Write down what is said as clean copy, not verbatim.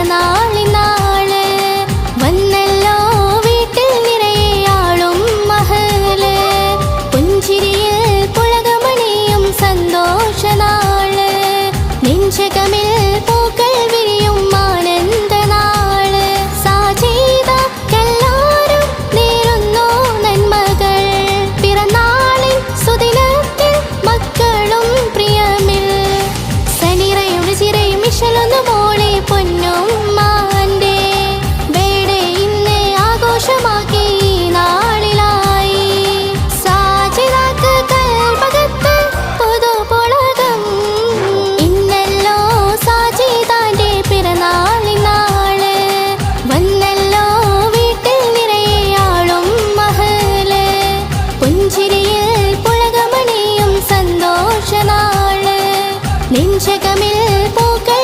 പിറന്നാളിനാള് വന്നല്ലോ വീട്ടിൽ നിറയെ ആളും മഹല് പുഞ്ചിരിയിൽ പുളകമണിയും സന്തോഷനാള് നെഞ്ചകമിൽ പൂക്കൾ വിരിയും ആനന്ദനാള് സാജീദക്കെല്ലാരും നേരുന്നു നന്മകൾ പിറന്നാളിൻ സുദിനത്തിൽ മക്കളും പ്രിയമിൽ സനിറയുടെ ചിരയും മിഷലൊന്നു മോളെ പൊന്നുമ്മാന്റെ വേടെ ഇന്ന് ആഘോഷമാക്കി ഈ നാളിലായി സാജിദാക്ക് കൽബകത്ത് പുതുപുളകം ഇന്നല്ലോ സാജിദാന്റെ പിറന്നാളിനാള് വന്നല്ലോ വീട്ടിൽ നിറയെ ആളും മഹല് പുഞ്ചിരിയിൽ പുളകമണിയും സന്തോഷനാള് നെഞ്ചകമിൽ പൂക്കൾ